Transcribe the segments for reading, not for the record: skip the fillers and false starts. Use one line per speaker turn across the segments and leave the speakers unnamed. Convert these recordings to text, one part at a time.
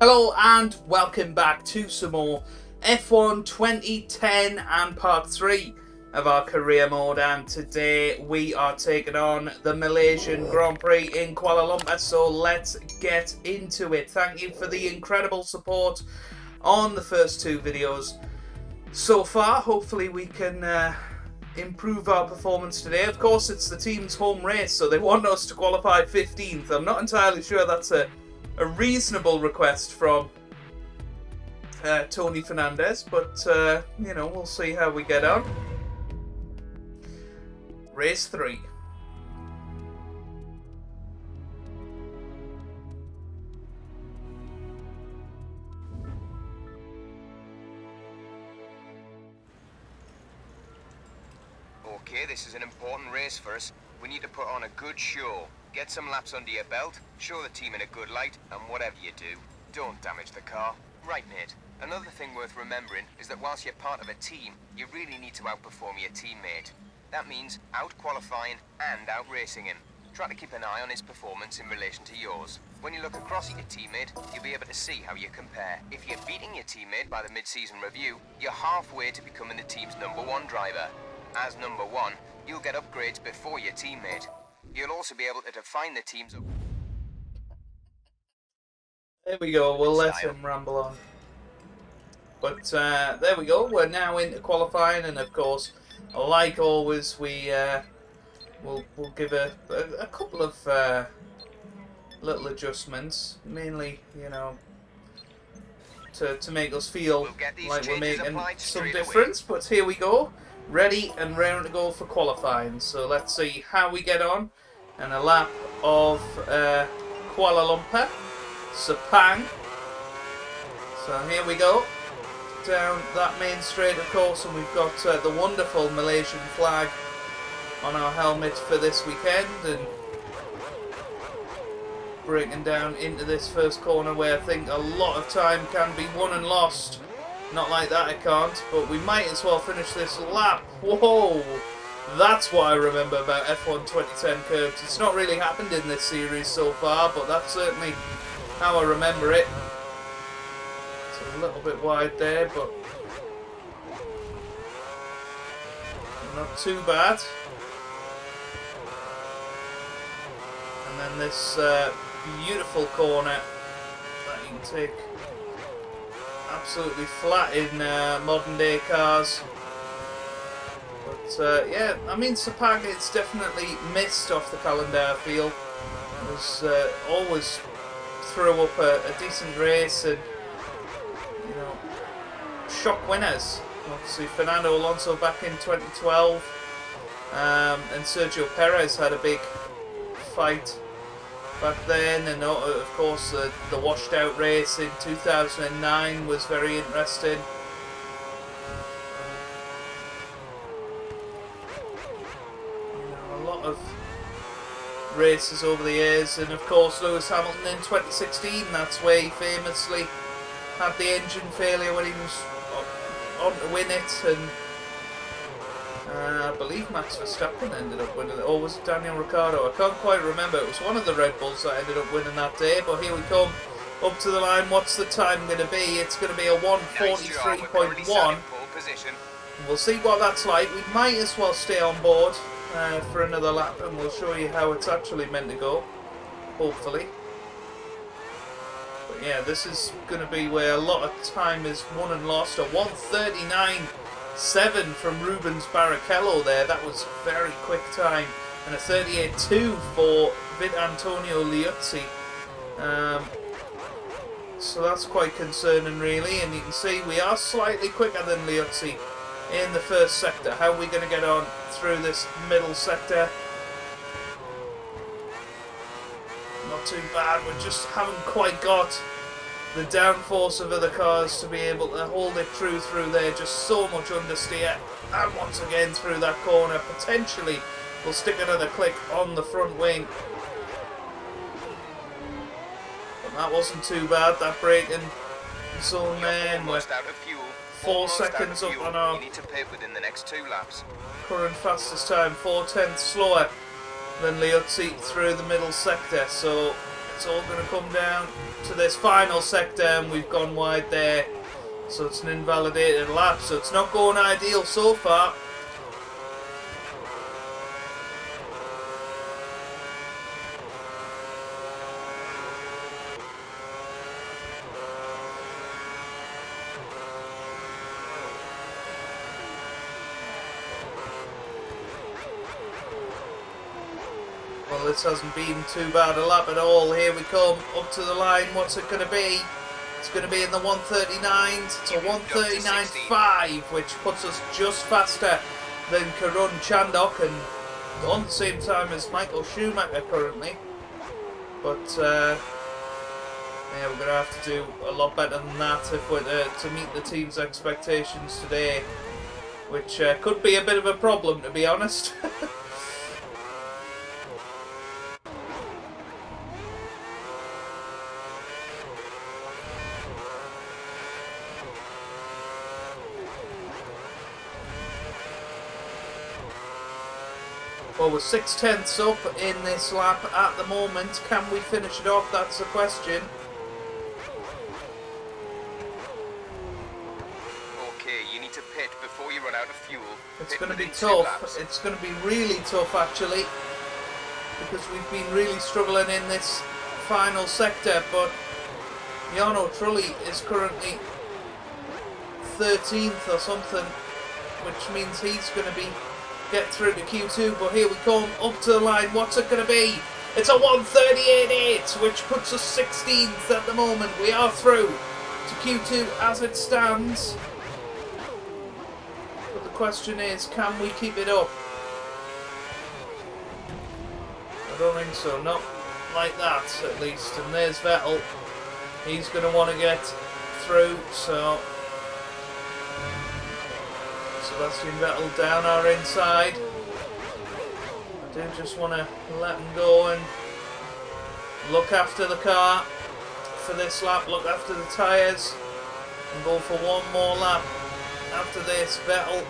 Hello and welcome back to some more F1 2010 and part 3 of our career mode, and today we are taking on the Malaysian Grand Prix in Kuala Lumpur, so let's get into it. Thank you for the incredible support on the first two videos so far. Hopefully we can improve our performance today. Of course, it's the team's home race, so they want us to qualify 15th. I'm not entirely sure that's a reasonable request from Tony Fernandez, but you know, we'll see how we get on. Race 3.
Okay, this is an important race for us. We need to put on a good show. Get some laps under your belt, show the team in a good light, and whatever you do, don't damage the car. Right, mate. Another thing worth remembering is that whilst you're part of a team, you really need to outperform your teammate. That means out-qualifying and out-racing him. Try to keep an eye on his performance in relation to yours. When you look across at your teammate, you'll be able to see how you compare. If you're beating your teammate by the mid-season review, you're halfway to becoming the team's #1 driver. As #1, you'll get upgrades before your teammate. You'll also be able to define the team's...
There we go, we'll let him ramble on. But there we go, we're now into qualifying, and of course, like always, we'll give a couple of little adjustments, mainly, you know, to make us feel like we're making some difference. But here we go, ready and round to go for qualifying. So let's see how we get on. And a lap of Kuala Lumpur, Sepang. So here we go, down that main straight of course, and we've got the wonderful Malaysian flag on our helmet for this weekend, and breaking down into this first corner where I think a lot of time can be won and lost. Not like that, I can't, but we might as well finish this lap. Whoa! That's what I remember about F1 2010 curbs. It's not really happened in this series so far, but that's certainly how I remember it. It's a little bit wide there, but not too bad. And then this beautiful corner that you can take absolutely flat in modern day cars. But yeah, I mean, Sepang, it's definitely missed off the calendar, I feel. It was always throw up a decent race, and you know, shock winners. Obviously Fernando Alonso back in 2012, and Sergio Perez had a big fight back then, and of course the washed out race in 2009 was very interesting. A lot of races over the years, and of course Lewis Hamilton in 2016, that's where he famously had the engine failure when he was on to win it, and I believe Max Verstappen ended up winning it, or was it Daniel Ricciardo? I can't quite remember. It was one of the Red Bulls that ended up winning that day, but here we come up to the line. What's the time going to be? It's going to be a 1:43.1. We'll see what that's like. We might as well stay on board for another lap, and we'll show you how it's actually meant to go, hopefully. But yeah, this is going to be where a lot of time is won and lost. A 1:39.7 from Rubens Barrichello there. That was a very quick time. And a 38.2 for Antonio Liuzzi. So that's quite concerning, really. And you can see we are slightly quicker than Liuzzi in the first sector. How are we going to get on through this middle sector? Not too bad. We just haven't quite got the downforce of other cars to be able to hold it true through there. Just so much understeer, and once again through that corner, potentially we'll stick another click on the front wing. But that wasn't too bad, that braking zone there, and we're 4 seconds up on our
within the next 2 laps.
Current fastest time, 4/10 slower than Liuzzi through the middle sector, so it's all going to come down to this final sector, and we've gone wide there. So it's an invalidated lap, so it's not going ideal so far. Well, this hasn't been too bad a lap at all. Here we come, up to the line. What's it going to be? It's going to be in the 139s. It's a 139.5, which puts us just faster than Karun Chandok and on the same time as Michael Schumacher currently. But yeah, we're going to have to do a lot better than that if we're to meet the team's expectations today, which could be a bit of a problem, to be honest. Well, we're 6/10 up in this lap at the moment. Can we finish it off? That's the question.
Okay, you need to pit before you run out of fuel.
It's going to be tough. It's going to be really tough, actually, because we've been really struggling in this final sector. But Jarno Trulli is currently 13th or something, which means he's going to be get through to Q2, but here we come, up to the line. What's it going to be? It's a 138.8, which puts us 16th at the moment. We are through to Q2 as it stands. But the question is, can we keep it up? I don't think so, not like that at least. And there's Vettel. He's going to want to get through, so Sebastian Vettel down our inside. I do just want to let him go and look after the car for this lap, look after the tyres, and go for one more lap. After this, Vettel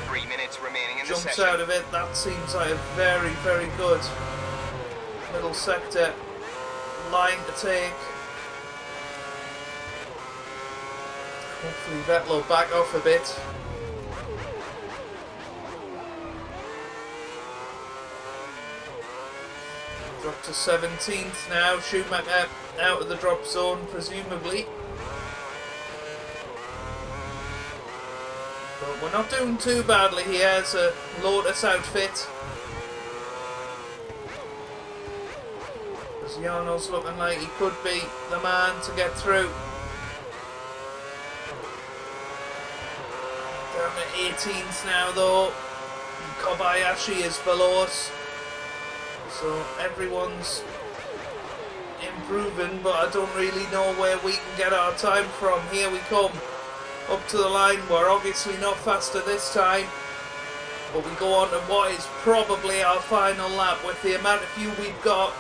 3 minutes remaining in the
jumps
session.
out of it. That seems like a very, very good middle sector line to take. Hopefully Vettel will back off a bit. Drop to 17th now. Schumacher out of the drop zone, presumably. But we're not doing too badly here as a Lotus outfit. As Jarno's looking like he could be the man to get through. Down to 18th now though. Kobayashi is below us. So everyone's improving, but I don't really know where we can get our time from. Here we come, up to the line. We're obviously not faster this time, but we go on to what is probably our final lap with the amount of fuel we've got.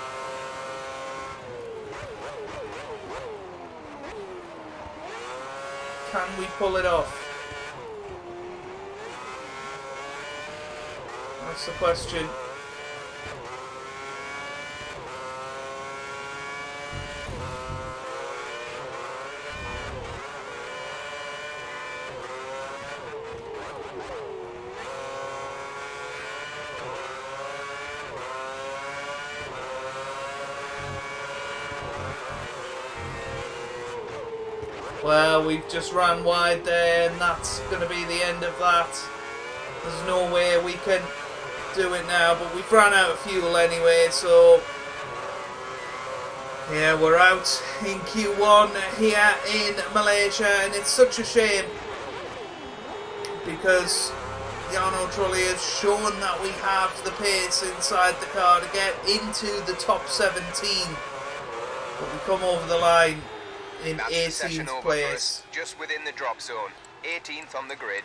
Can we pull it off? That's the question. Well, we've just ran wide there, and that's going to be the end of that. There's no way we can do it now, but we've run out of fuel anyway, so yeah, we're out in Q1 here in Malaysia, and it's such a shame because Jarno Trulli has shown that we have the pace inside the car to get into the top 17, but we come over the line in 18th place.
Just within the drop zone. 18th on the grid.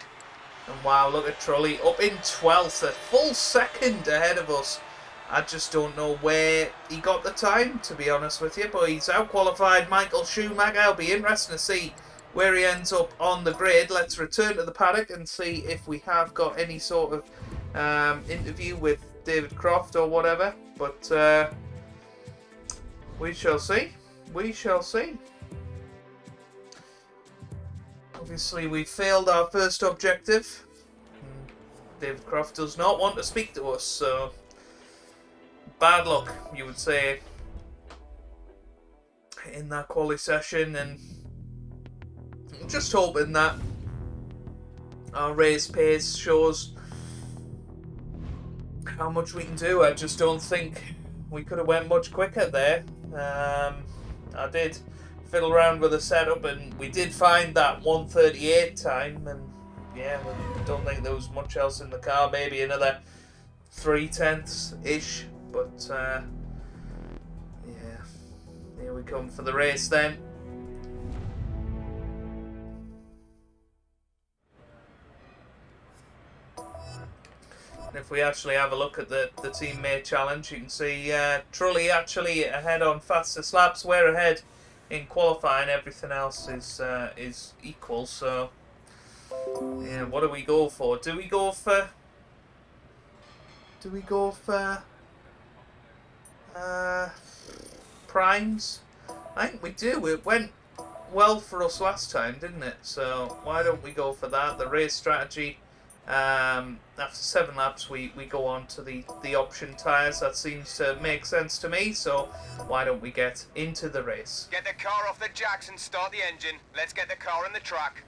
And wow, look at Trulli up in 12th, a full second ahead of us. I just don't know where he got the time, to be honest with you, but he's out-qualified Michael Schumacher. It'll be interesting to see where he ends up on the grid. Let's return to the paddock and see if we have got any sort of interview with David Croft or whatever. But We shall see. We shall see. Obviously, we failed our first objective. David Croft does not want to speak to us, so bad luck, you would say, in that quali session. And I'm just hoping that our race pace shows how much we can do. I just don't think we could have went much quicker there. I did fiddle around with the setup, and we did find that 1:38 time, and yeah, I don't think there was much else in the car. Maybe another 0.3 ish, but yeah, here we come for the race then. And if we actually have a look at the teammate challenge, you can see Trulli actually ahead on fastest laps. We're ahead in qualifying. Everything else is equal. So yeah, what do we go for? Do we go for primes? I think we do. It went well for us last time, didn't it? So why don't we go for that? The race strategy. After 7 laps, we go on to the option tyres. That seems to make sense to me. So why don't we get into the race?
Get the car off the jacks and start the engine. Let's get the car on the track.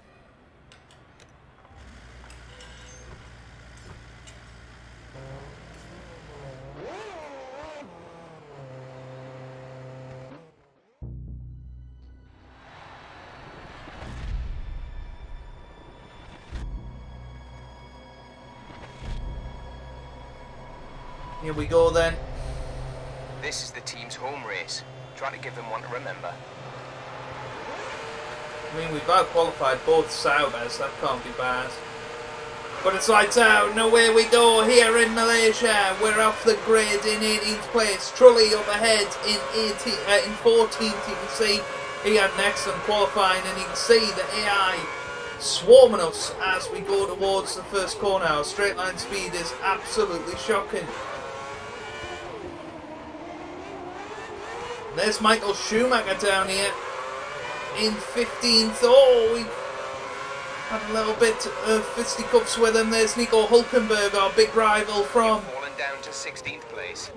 Here we go then.
This is the team's home race. Try to give them one to remember.
I mean, we've out-qualified both Saubers. That can't be bad. But it's lights out. Now away we go here in Malaysia. We're off the grid in 18th place. Trulli up ahead in 14th. You can see he had an excellent qualifying, and you can see the AI swarming us as we go towards the first corner. Our straight line speed is absolutely shocking. There's Michael Schumacher down here in 15th. Oh, we've had a little bit of fisticuffs with him. There's Nico Hulkenberg, our big rival from
fallen down to 16th place.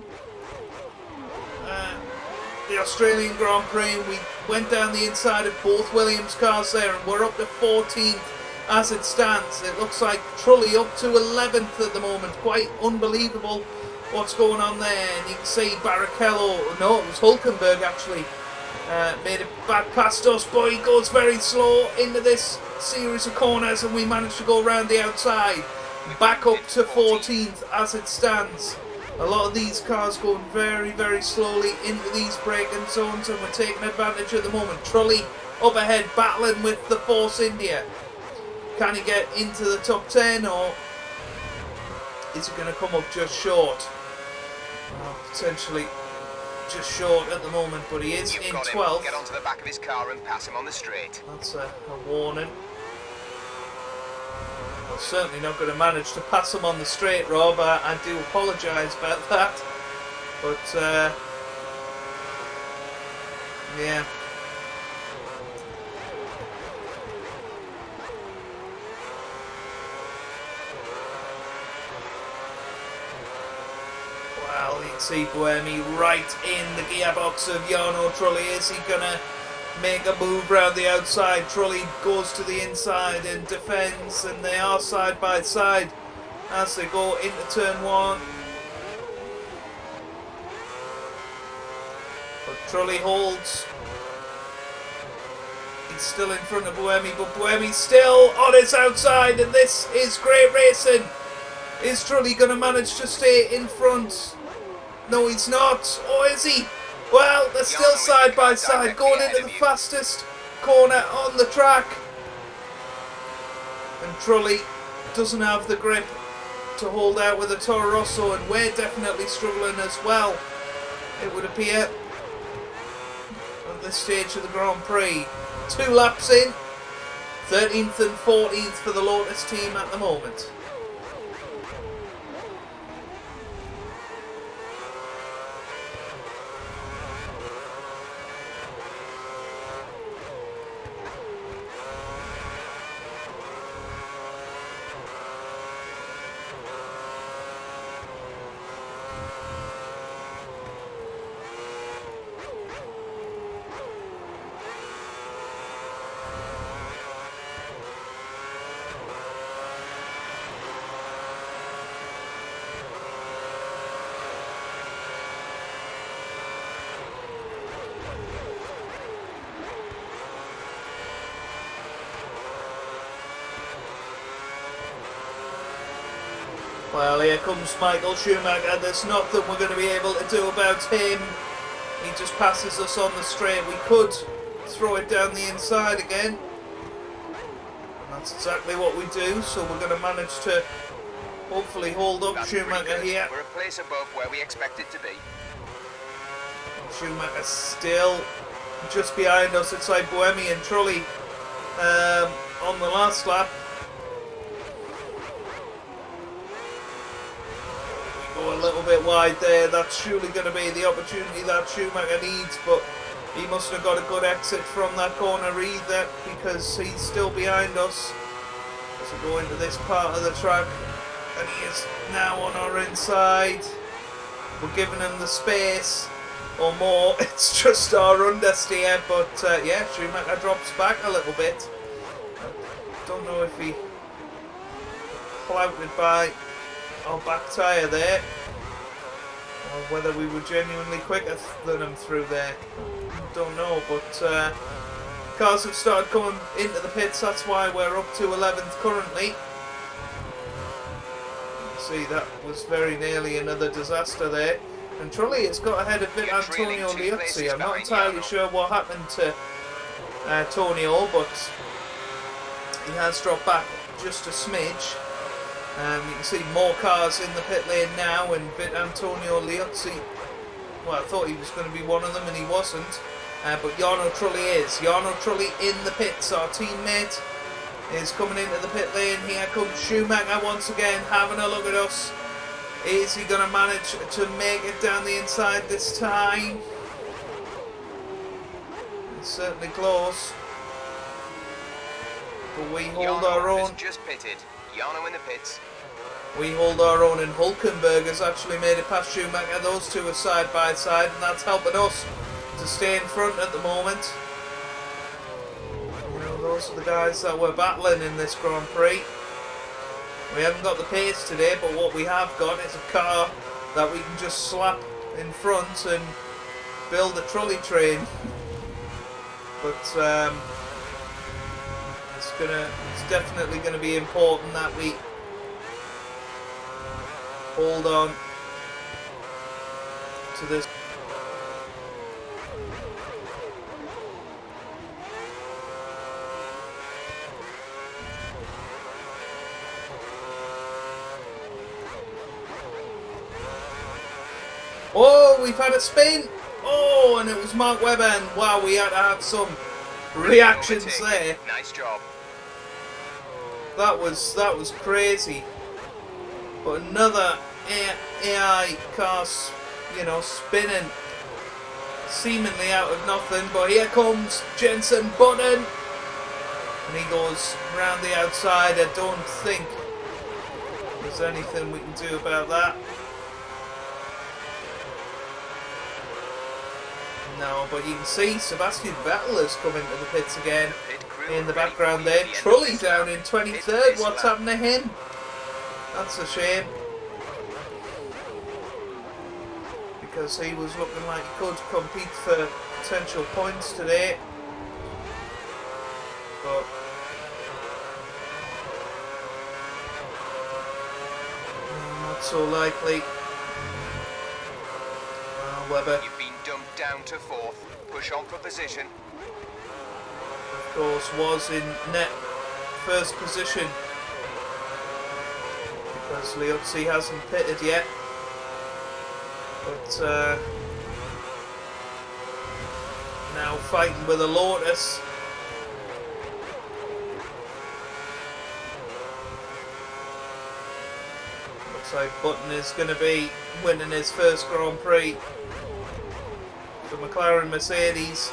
The Australian Grand Prix. We went down the inside of both Williams cars there, and we're up to 14th as it stands. It looks like Trulli up to 11th at the moment. Quite unbelievable what's going on there. And you can see Barrichello, no, it was Hulkenberg actually, made it back past us, but he goes very slow into this series of corners, and we managed to go around the outside, back up to 14th as it stands. A lot of these cars going very, very slowly into these braking zones, and we're taking advantage at the moment. Trulli up ahead, battling with the Force India. Can he get into the top 10, or is he going to come up just short? Potentially just short at the moment, but he is in 12th.
Get onto the back of his car and pass him on the straight.
That's a warning. I'm certainly not going to manage to pass him on the straight, Rob. I do apologise about that. But, yeah. Well, you can see Buemi right in the gearbox of Jarno Trulli. Is he going to make a move round the outside? Trulli goes to the inside and defends, and they are side by side as they go into turn 1. But Trulli holds. He's still in front of Buemi, but Buemi's still on his outside, and this is great racing. Is Trulli going to manage to stay in front? No, he's not. Or is he? Well, they're still side by side, going into the fastest corner on the track. And Trulli doesn't have the grip to hold out with a Toro Rosso, and we're definitely struggling as well, it would appear, at this stage of the Grand Prix. 2 laps in, 13th and 14th for the Lotus team at the moment. Well, here comes Michael Schumacher. There's nothing we're going to be able to do about him. He just passes us on the straight. We could throw it down the inside again. And that's exactly what we do. So we're going to manage to hopefully hold up Schumacher here.
We're a place above where we expect it to be.
Schumacher still just behind us. It's like Bohemian Trulli on the last lap. We go a little bit wide there. That's surely going to be the opportunity that Schumacher needs, but he must have got a good exit from that corner either, because he's still behind us as we go into this part of the track, and he is now on our inside. We're giving him the space or more. It's just our understeer, but yeah, Schumacher drops back a little bit. I don't know if he clouted by our back tyre there, or whether we were genuinely quicker than him through there. Don't know, but cars have started coming into the pits. That's why we're up to 11th currently. See, that was very nearly another disaster there. And Trulli has got ahead of Antonio Liuzzi. I'm not entirely sure what happened to Antonio, but he has dropped back just a smidge. You can see more cars in the pit lane now, and Antonio Liuzzi, well, I thought he was going to be one of them and he wasn't, but Jarno Trulli is. Jarno Trulli in the pits, our teammate, is coming into the pit lane. Here comes Schumacher once again, having a look at us. Is he going to manage to make it down the inside this time? It's certainly close, but we hold our own.
Just pitted. Jarno in the pits.
We hold our own, and Hulkenberg has actually made it past Schumacher. Those two are side by side, and that's helping us to stay in front at the moment. You know, those are the guys that we're battling in this Grand Prix. We haven't got the pace today, but what we have got is a car that we can just slap in front and build a Trulli train. But it's definitely going to be important that we hold on to this. Oh, we've had a spin. Oh, and it was Mark Webber, and wow, we had to have some reactions there.
Nice job.
That was crazy. But another AI car, you know, spinning seemingly out of nothing. But here comes Jensen Button, and he goes round the outside. I don't think there's anything we can do about that. No, but you can see Sebastian Vettel has come into the pits again in the background there. Trulli down in 23rd. What's happened to him? That's a shame, because he was looking like he could compete for potential points today. But not so likely. Webber,
You've been dumped down to 4th. Push on for position.
of course, was in net first position, because Liuzzi hasn't pitted yet. But now fighting with a Lotus. Looks like Button is going to be winning his first Grand Prix for McLaren Mercedes.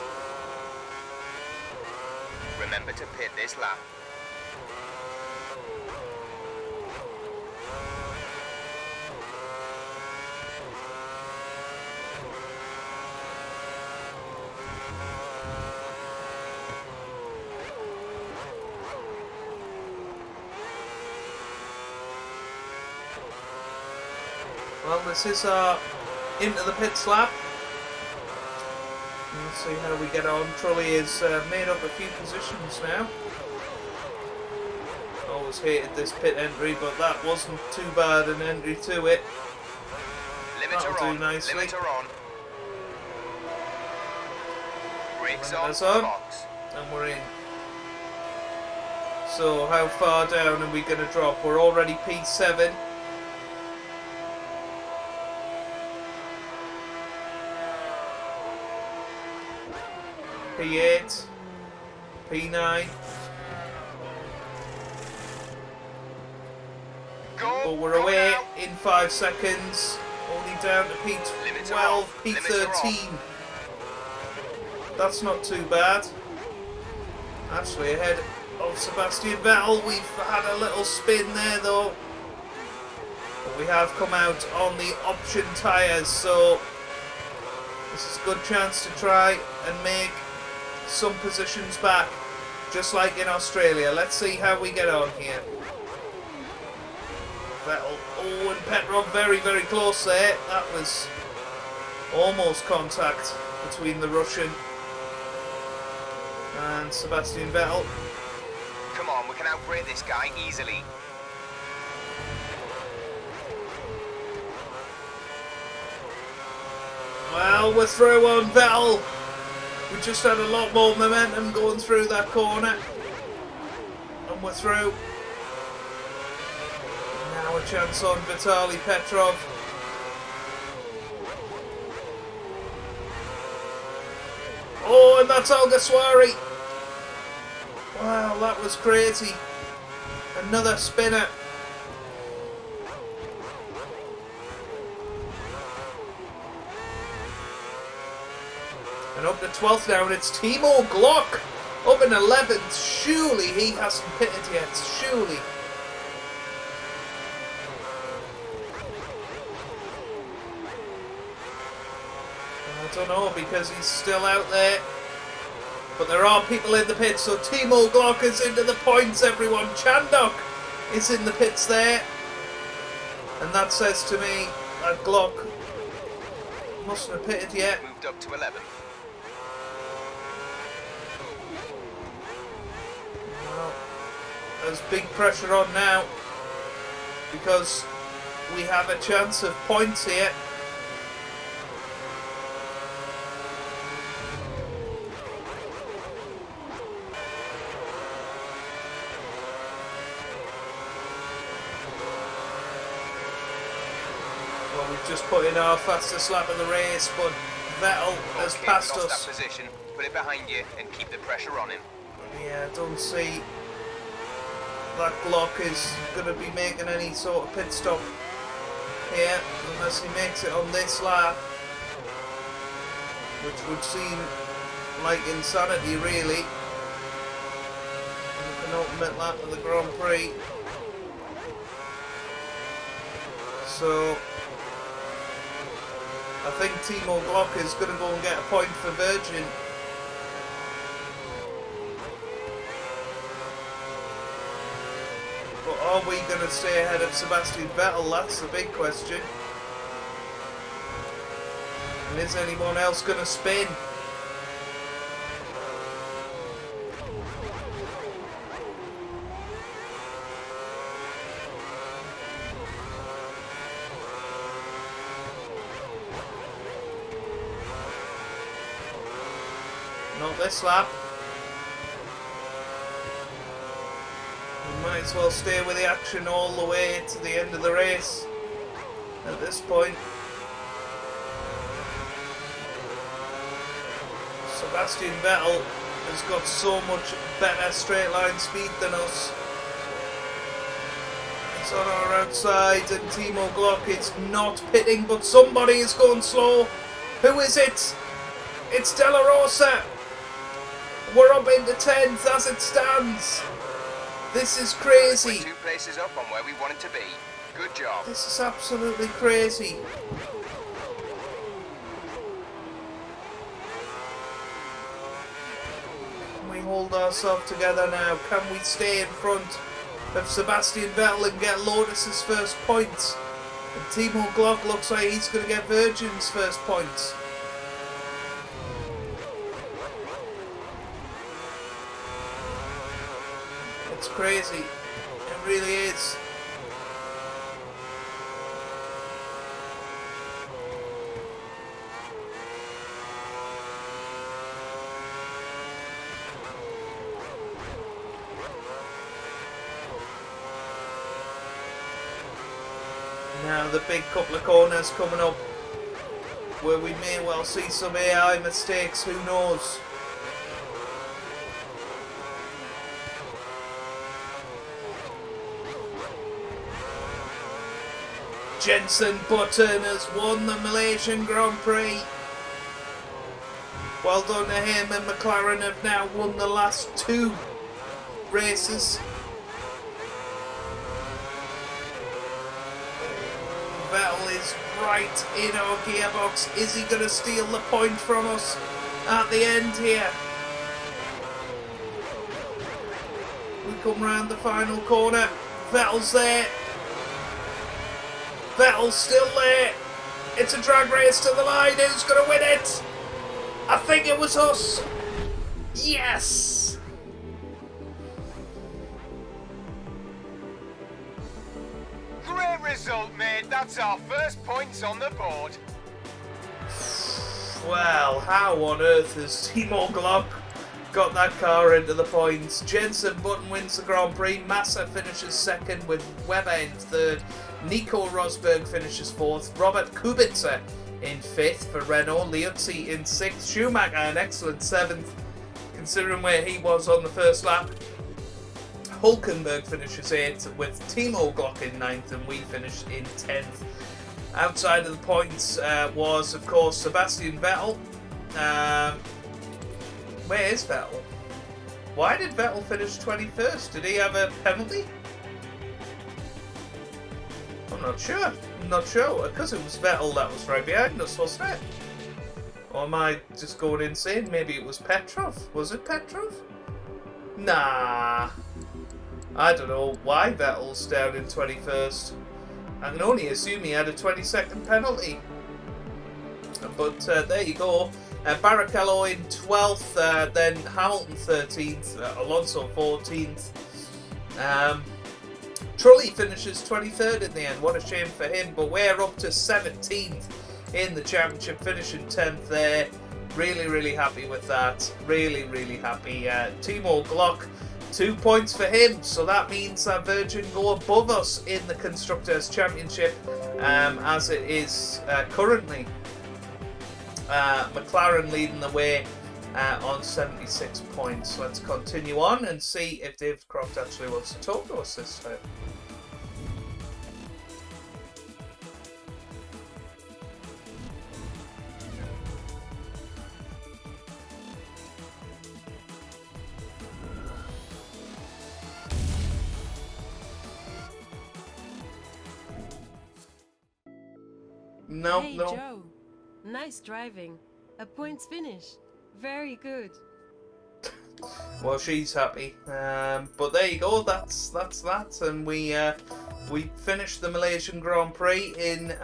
Remember to pit this lap.
Well, this is our into the pits lap. Let's see how we get on. Trulli has made up a few positions now. Oh, always hated this pit entry, but that wasn't too bad an entry to it. That'll do nicely.
Limiter on. Brakes on. Box.
And we're in. So how far down are we going to drop? We're already P7. P8. P9. But we're away in 5 seconds. Only down to P12, P13. That's not too bad. Actually ahead of Sebastian Vettel. We've had a little spin there though. But we have come out on the option tyres, so this is a good chance to try and make some positions back, just like in Australia. Let's see how we get on here. Vettel, oh, and Petrov very, very close there. That was almost contact between the Russian and Sebastian Vettel.
Come on, we can outbrake this guy easily.
Well, we're through on Vettel. We just had a lot more momentum going through that corner. And we're through. Now a chance on Vitaly Petrov. Oh, and that's Alguersuari. Wow, that was crazy. Another spinner. And up to 12th now, and it's Timo Glock up in 11th. Surely he hasn't pitted yet. Surely. I don't know, because he's still out there. But there are people in the pits, so Timo Glock is into the points, everyone. Chandok is in the pits there. And that says to me that Glock mustn't have pitted yet.
Moved up to 11.
Well, there's big pressure on now, because we have a chance of points here. Well, we've just put in our fastest lap of the race, but Vettel has passed us.
That position, put it behind you and keep the pressure on him.
Yeah, I don't see that Glock is going to be making any sort of pit stop here unless he makes it on this lap, which would seem like insanity really. The penultimate lap of the Grand Prix. So I think Timo Glock is going to go and get a point for Virgin. But are we going to stay ahead of Sebastian Vettel? That's the big question. And is anyone else going to spin? Not this lap. We might as well stay with the action all the way to the end of the race at this point. Sebastian Vettel has got so much better straight line speed than us. It's on our outside, and Timo Glock is not pitting, but somebody is going slow. Who is it? It's De La Rosa. We're up into 10th as it stands. This is crazy.
We're 2 places up on where we wanted to be. Good job.
This is absolutely crazy. Can we hold ourselves together now? Can we stay in front of Sebastian Vettel and get Lotus's first points? And Timo Glock looks like he's going to get Virgin's first points. It's crazy. It really is. Now the big couple of corners coming up where we may well see some AI mistakes, who knows. Jenson Button has won the Malaysian Grand Prix. Well done to him, and McLaren have now won the last 2 races. Vettel is right in our gearbox. Is he going to steal the point from us at the end here? We come round the final corner. Vettel's there. Vettel's still there. It's a drag race to the line. Who's going to win it? I think it was us. Yes!
Great result, mate. That's our first points on the board.
Well, how on earth has Timo Glock got that car into the points? Jenson Button wins the Grand Prix. Massa finishes second with Webber in third. Nico Rosberg finishes fourth. Robert Kubica in fifth for Renault. Liuzzi in sixth. Schumacher an excellent seventh, considering where he was on the first lap. Hulkenberg finishes 8th with Timo Glock in 9th, and we finish in 10th. Outside of the points was, of course, Sebastian Vettel. Where is Vettel? Why did Vettel finish 21st? Did he have a penalty? I'm not sure. I'm not sure, because it was Vettel that was right behind us, wasn't it? Or am I just going insane? Maybe it was Petrov. Was it Petrov? Nah. I don't know why Vettel's down in 21st. I can only assume he had a 20-second penalty. But there you go. Barrichello in 12th, then Hamilton 13th, Alonso 14th. Trulli finishes 23rd in the end. What a shame for him. But we're up to 17th in the championship, finishing 10th there. Really, really happy with that. Really, really happy. Timo Glock, 2 points for him, so that means that Virgin go above us in the Constructors' Championship as it is currently. McLaren leading the way on 76 points. Let's continue on and see if David Croft actually wants to talk to us this time. No,
hey,
no.
Joe. Nice driving. A points finish. Very good.
Well, she's happy. But there you go. That's that. And we finished the Malaysian Grand Prix in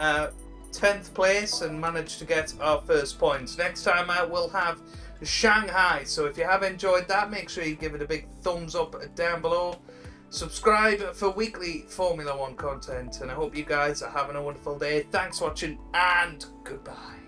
10th place and managed to get our first points. Next time out, we'll have Shanghai. So if you have enjoyed that, make sure you give it a big thumbs up down below. Subscribe for weekly Formula 1 content, and I hope you guys are having a wonderful day. Thanks for watching, and goodbye.